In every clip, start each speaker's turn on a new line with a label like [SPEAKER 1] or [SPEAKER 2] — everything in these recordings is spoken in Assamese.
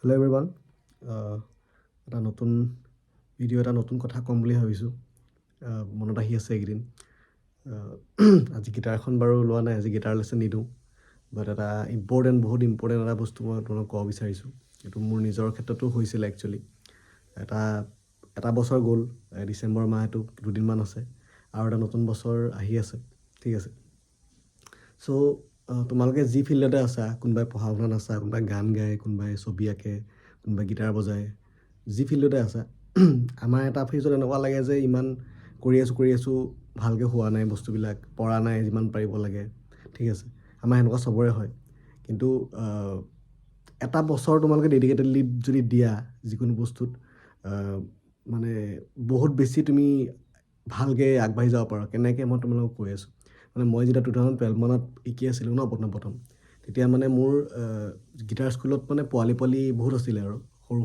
[SPEAKER 1] হেল্ল' এভৰিৱান, এটা নতুন ভিডিঅ' এটা নতুন কথা ক'ম বুলি ভাবিছোঁ। মনত আহি আছে এইকেইদিন। আজি গিটাৰখন বাৰু লোৱা নাই, আজি গিটাৰ লেচন নিদিওঁ, বাট এটা বহুত ইম্পৰ্টেণ্ট এটা বস্তু মই তোমাক ক'ব বিচাৰিছোঁ। এইটো মোৰ নিজৰ ক্ষেত্ৰতো হৈছিলে একচুৱেলি। এটা বছৰ গ'ল, ডিচেম্বৰ মাহ, এইটো দুদিনমান আছে, আৰু এটা নতুন বছৰ আহি আছে, ঠিক আছে। চ' তোমালোকে যি ফিল্ডতে আছা, কোনোবাই পঢ়া শুনাত আছা, কোনোবাই গান গায়, কোনোবাই ছবি আঁকে, কোনোবাই গিটাৰ বজায়, যি ফিল্ডতে আছা, আমাৰ এটা ফেজত এনেকুৱা লাগে যে ইমান কৰি আছোঁ ভালকৈ হোৱা নাই বস্তুবিলাক, পৰা নাই যিমান পাৰিব লাগে, ঠিক আছে। আমাৰ সেনেকুৱা চবৰে হয়। কিন্তু এটা বছৰ তোমালোকে ডেডিকেটেডলি যদি দিয়া যিকোনো বস্তুত, মানে বহুত বেছি তুমি ভালকৈ আগবাঢ়ি যাব পাৰা। কেনেকৈ মই তোমালোকক কৈ আছোঁ। মানে মই যেতিয়া 2012 মানত শিকি আছিলোঁ ন প্ৰথম, তেতিয়া মানে মোৰ গিটাৰ স্কুলত মানে পোৱালি বহুত আছিলে, আৰু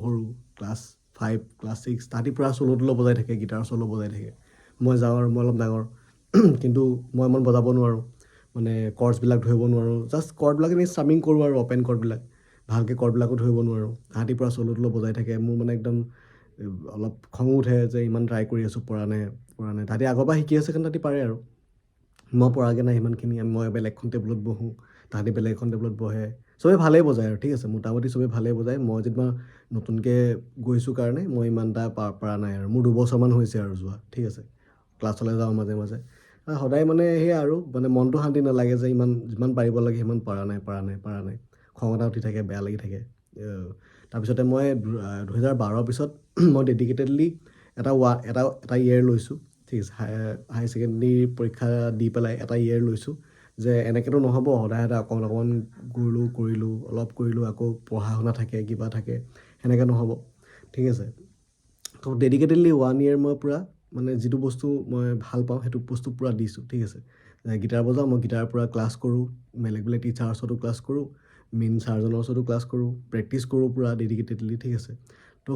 [SPEAKER 1] সৰু ক্লাছ 5, ক্লাছ 6 তাহাঁতি পূৰা চ'ল' বজাই থাকে, গিটাৰ চ'ল' বজাই থাকে। মই যাওঁ আৰু মই অলপ ডাঙৰ, কিন্তু মই ইমান বজাব নোৱাৰোঁ, মানে কৰ্ডছবিলাক ধৰিব নোৱাৰোঁ। জাষ্ট কৰ্ডবিলাক এনেই ষ্ট্ৰামিং কৰোঁ আৰু অ'পেন কৰ্ডবিলাক, ভালকৈ কৰ্ডবিলাকো ধৰিব নোৱাৰোঁ। তাহাঁতি পূৰা চ'ল' বজাই থাকে। মোৰ মানে একদম অলপ খঙো উঠে যে ইমান ট্ৰাই কৰি আছোঁ, পৰা নাই। তাহাঁতি আগৰ পৰা শিকি আছে কাৰণে তাহাঁতি পাৰে, আৰু মই পৰাগৈ নাই সিমানখিনি। মই বেলেগ এখন টেবুলত বহোঁ, তাহাঁতি বেলেগ এখন টেবুলত বহে। চবেই ভালেই বজায় আৰু ঠিক আছে, মোটামুটি চবেই ভালেই বজায়। মই যেনিবা নতুনকৈ গৈছোঁ কাৰণে মই ইমান এটা পৰা নাই, আৰু মোৰ 2 বছৰমান হৈছে আৰু যোৱা, ঠিক আছে। ক্লাছলৈ যাওঁ মাজে মাজে, সদায় মানে সেয়া আৰু মানে মনটো শান্তি নালাগে যে যিমান পাৰিব লাগে সিমান পৰা নাই। খং এটা উঠি থাকে, বেয়া লাগি থাকে। তাৰপিছতে মই 2012 পিছত মই ডেডিকেটেডলি এটা ইয়েৰ লৈছোঁ, ঠিক আছে। হাই ছেকেণ্ডেৰী পৰীক্ষা দি পেলাই এটা ইয়েৰ লৈছোঁ যে এনেকৈতো নহ'ব, সদায় অকণমান অলপ কৰিলোঁ, আকৌ পঢ়া শুনা থাকে, কিবা থাকে, সেনেকৈ নহ'ব, ঠিক আছে। তো ডেডিকেটেডলি 1 ইয়েৰ মই পূৰা মানে যিটো বস্তু মই ভাল পাওঁ সেইটো বস্তু পূৰা দিছোঁ, ঠিক আছে। গিটাৰ বজাওঁ, মই গিটাৰ পূৰা ক্লাছ কৰোঁ, বেলেগ টিচাৰৰ ওচৰতো ক্লাছ কৰোঁ, মেইন ছাৰজনৰ ওচৰতো ক্লাছ কৰোঁ, প্ৰেক্টিছ কৰোঁ পূৰা ডেডিকেটেডলি, ঠিক আছে। তো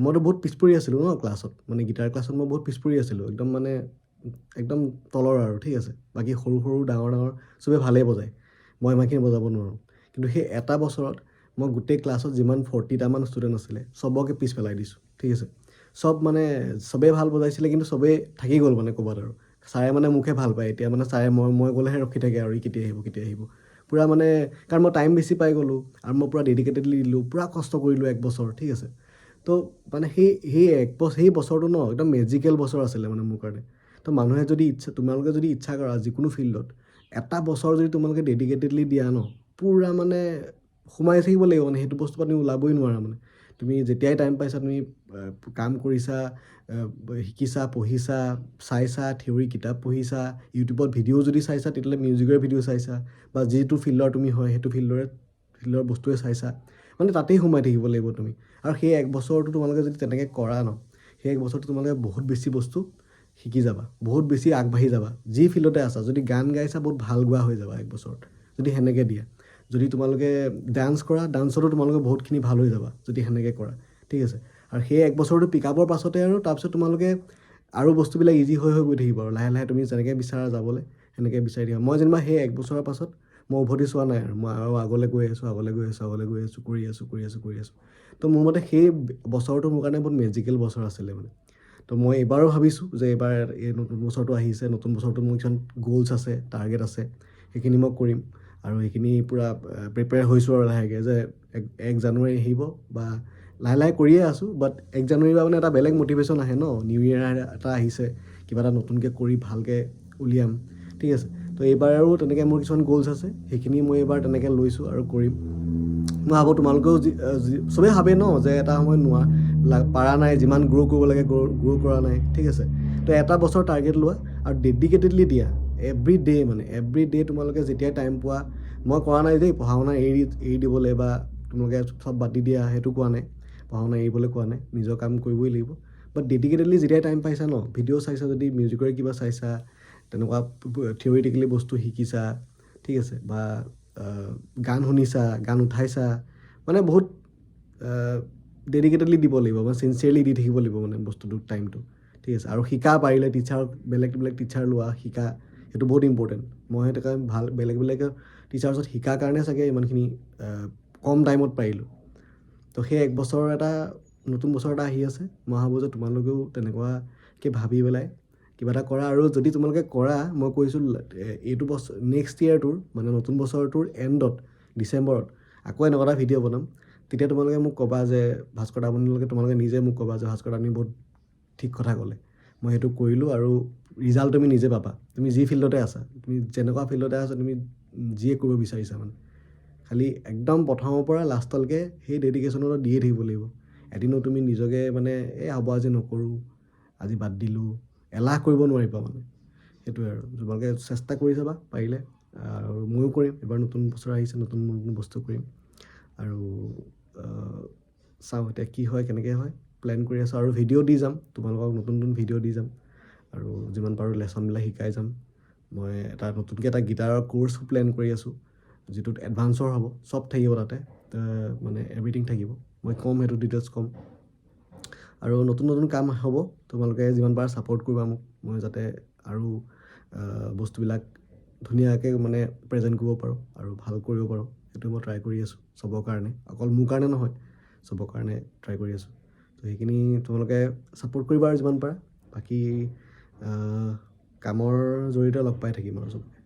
[SPEAKER 1] মইতো বহুত পিছ পৰি আছিলোঁ ন ক্লাছত, মানে গিটাৰ ক্লাছত মই বহুত পিছ পৰি আছিলোঁ, একদম তলৰ আৰু, ঠিক আছে। বাকী সৰু ডাঙৰ চবেই ভালেই বজায়, মই ইমানখিনি বজাব নোৱাৰোঁ। কিন্তু সেই এটা বছৰত মই গোটেই ক্লাছত যিমান 40টামান ষ্টুডেণ্ট আছিলে চবকে পিছ পেলাই দিছোঁ, ঠিক আছে। চবেই ভাল বজাইছিলে, কিন্তু চবেই থাকি গ'ল মানে ক'ৰবাত, আৰু ছাৰে মানে মোকহে ভাল পায় এতিয়া। মানে ছাৰে মই গ'লেহে ৰখি থাকে, আৰু কেতিয়া আহিব পূৰা, মানে কাৰণ মই টাইম বেছি পাই গ'লোঁ, আৰু মই পূৰা ডেডিকেটেডলি দিলোঁ, পূৰা কষ্ট কৰিলোঁ 1 বছৰ, ঠিক আছে। তো মানে সেই বছৰটো ন একদম মেজিকেল বছৰ আছিলে মানে মোৰ কাৰণে। তো তোমালোকে যদি ইচ্ছা কৰা যিকোনো ফিল্ডত, এটা বছৰ যদি তোমালোকে ডেডিকেটেডলি দিয়া ন, পূৰা মানে সোমাই থাকিব লাগিব, মানে সেইটো বস্তুৰ পৰা তুমি ওলাবই নোৱাৰা। মানে তুমি যেতিয়াই টাইম পাইছা, তুমি কাম কৰিছা, শিকিছা, পঢ়িছা, চাইছা, থিয়ৰী কিতাপ পঢ়িছা, ইউটিউবত ভিডিঅ' যদি চাইছা তেতিয়াহ'লে মিউজিকৰ ভিডিঅ' চাইছা, বা যিটো ফিল্ডৰ তুমি হয় সেইটো ফিল্ডৰ বস্তুৱে চাইছা, মানে তাতেই সোমাই থাকিব লাগিব তুমি। আৰু সেই 1 বছৰটো তোমালোকে যদি তেনেকৈ কৰা ন, সেই 1 বছৰটো তোমালোকে বহুত বেছি বস্তু শিকি যাবা, বহুত বেছি আগবাঢ়ি যাবা। যি ফিল্ডতে আছা, যদি গান গাইছা বহুত ভাল গোৱা হৈ যাবা 1 বছৰত, যদি সেনেকৈ দিয়া। যদি তোমালোকে ডান্স কৰা, ডান্সতো তোমালোকে বহুতখিনি ভাল হৈ যাবা যদি সেনেকৈ কৰা, ঠিক আছে। আৰু সেই 1 বছৰটো পিক আপৰ পাছতে আৰু তাৰপিছত তোমালোকে আৰু বস্তুবিলাক ইজি হৈ গৈ থাকিব, আৰু লাহে তুমি যেনেকৈ বিচাৰা যাবলৈ সেনেকৈ বিচাৰি দিয়া। মই যেনিবা সেই 1 বছৰৰ পাছত মই উভতি চোৱা নাই, আৰু মই আৰু আগলৈ গৈ আছোঁ, কৰি আছোঁ। তো মোৰ মতে সেই বছৰটো মোৰ কাৰণে বহুত মেজিকেল বছৰ আছিলে মানে। তো মই এইবাৰো ভাবিছোঁ যে এইবাৰ এই নতুন বছৰটো আহিছে, নতুন বছৰটোত মোৰ কিছুমান গ'লছ আছে, টাৰ্গেট আছে, সেইখিনি মই কৰিম। আৰু সেইখিনি পূৰা প্ৰিপেয়াৰ হৈছোঁ আৰু লাহেকৈ যে 1 জানুৱাৰী আহিব, বা লাহে কৰিয়ে আছোঁ, বাট 1 জানুৱাৰীৰ পৰা মানে এটা বেলেগ মটিভেশ্যন আহে ন, নিউ ইয়েৰ এটা আহিছে, কিবা এটা নতুনকৈ কৰি ভালকৈ উলিয়াম, ঠিক আছে। তো এইবাৰ আৰু তেনেকৈ মোৰ কিছুমান গ'লছ আছে, সেইখিনি মই এইবাৰ তেনেকৈ লৈছোঁ আৰু কৰিম। মই ভাবোঁ তোমালোকেও চবেই ভাবে ন যে এটা সময়ত পাৰা নাই, যিমান গ্ৰ' কৰিব লাগে গ্ৰ' কৰা নাই, ঠিক আছে। তো এটা বছৰ টাৰ্গেট লোৱা আৰু ডেডিকেটেডলি দিয়া, এভৰি ডে তোমালোকে যেতিয়াই টাইম পোৱা। মই কৰা নাই দেই পঢ়া শুনা এৰি দিবলৈ, বা তোমালোকে চব বাদ দি দিয়া, সেইটো কোৱা নাই। পঢ়া শুনা এৰিবলৈ কোৱা নাই, নিজৰ কাম কৰিবই লাগিব। বাট ডেডিকেটেডলি যেতিয়াই টাইম পাইছা ন, ভিডিঅ' চাইছা, যদি মিউজিকৰে কিবা চাইছা, তেনেকুৱা থিয়ৰিটিকেলি বস্তু শিকিছা, ঠিক আছে, বা গান শুনিছা, গান উঠাইছা, মানে বহুত ডেডিকেটেডলি দিব লাগিব, মানে চিনচিয়াৰলি দি থাকিব লাগিব মানে বস্তুটো, টাইমটো, ঠিক আছে। আৰু শিকা, পাৰিলে বেলেগ টিচাৰ লোৱা, শিকা, সেইটো বহুত ইম্পৰ্টেণ্ট। মই সেইটো কাৰণে বেলেগ টিচাৰৰ ওচৰত শিকাৰ কাৰণে চাগে ইমানখিনি কম টাইমত পাৰিলোঁ। তো সেই 1 বছৰৰ এটা নতুন বছৰ এটা আহি আছে, মই ভাবোঁ যে তোমালোকেও তেনেকুৱাকৈ ভাবি পেলাই কিবা এটা কৰা। আৰু যদি তোমালোকে কৰা, মই কৈছোঁ এইটো বছৰ নেক্সট ইয়েৰটোৰ মানে নতুন বছৰটোৰ এণ্ডত ডিচেম্বৰত আকৌ এনেকুৱা এটা ভিডিঅ' বনাম। তেতিয়া তোমালোকে মোক ক'বা যে ভাস্কৰ দা তোমালোকে নিজে মোক ক'বা যে ভাস্কৰ দা আপুনি বহুত ঠিক কথা ক'লে, মই সেইটো কৰিলোঁ আৰু ৰিজাল্ট তুমি নিজে পাবা। তুমি যি ফিল্ডতে আছা, তুমি যেনেকুৱা ফিল্ডতে আছা, তুমি যিয়ে কৰিব বিচাৰিছা মানে খালি একদম প্ৰথমৰ পৰা লাষ্টলৈকে সেই ডেডিকেশ্যনটো দিয়ে থাকিব লাগিব। এদিনো তুমি নিজকে মানে হ'ব আজি নকৰোঁ, আজি বাদ দিলোঁ, এলাহ কৰিব নোৱাৰিবা মানে। সেইটোৱে আৰু তোমালোকে চেষ্টা কৰি চাবা পাৰিলে। আৰু ময়ো কৰিম, এবাৰ নতুন বছৰ আহিছে, নতুন নতুন বস্তু কৰিম। আৰু চাওঁ এতিয়া কি হয়, কেনেকৈ হয়, প্লেন কৰি আছোঁ। আৰু ভিডিঅ' দি যাম তোমালোকক, নতুন নতুন ভিডিঅ' দি যাম আৰু যিমান পাৰোঁ লেচনবিলাক শিকাই যাম। মই নতুনকৈ এটা গীটাৰৰ কোৰ্ছো প্লেন কৰি আছোঁ, যিটোত এডভান্সৰ হ'ব, চব থাকিব তাতে, মানে এভৰিথিং থাকিব। মই ক'ম, সেইটো ডিটেইলছ ক'ম। আৰু নতুন নতুন কাম হ'ব, তোমালোকে যিমান পাৰা ছাপোৰ্ট কৰিবা মোক, মই যাতে আৰু বস্তুবিলাক ধুনীয়াকৈ মানে প্ৰেজেণ্ট কৰিব পাৰোঁ আৰু ভাল কৰিব পাৰোঁ। সেইটো মই ট্ৰাই কৰি আছোঁ চবৰ কাৰণে, অকল মোৰ কাৰণে নহয়, চবৰ কাৰণে ট্ৰাই কৰি আছোঁ। তো সেইখিনি তোমালোকে ছাপোৰ্ট কৰিবা আৰু যিমান পাৰা। বাকী কামৰ জৰিয়তে লগ পাই থাকিম আৰু চবকে।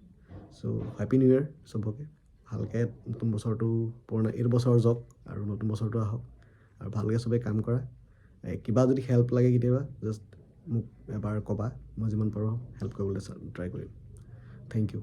[SPEAKER 1] চ' হেপী নিউ ইয়েৰ চবকে। ভালকৈ নতুন বছৰটো এইটো বছৰ যাওক আৰু নতুন বছৰটো আহক আৰু ভালকৈ চবেই কাম কৰা। কিবা যদি হেল্প লাগে কেতিয়াবা জাষ্ট মোক এবাৰ ক'বা, মই যিমান পাৰোঁ হেল্প কৰিবলৈ ট্ৰাই কৰিম। Thank U.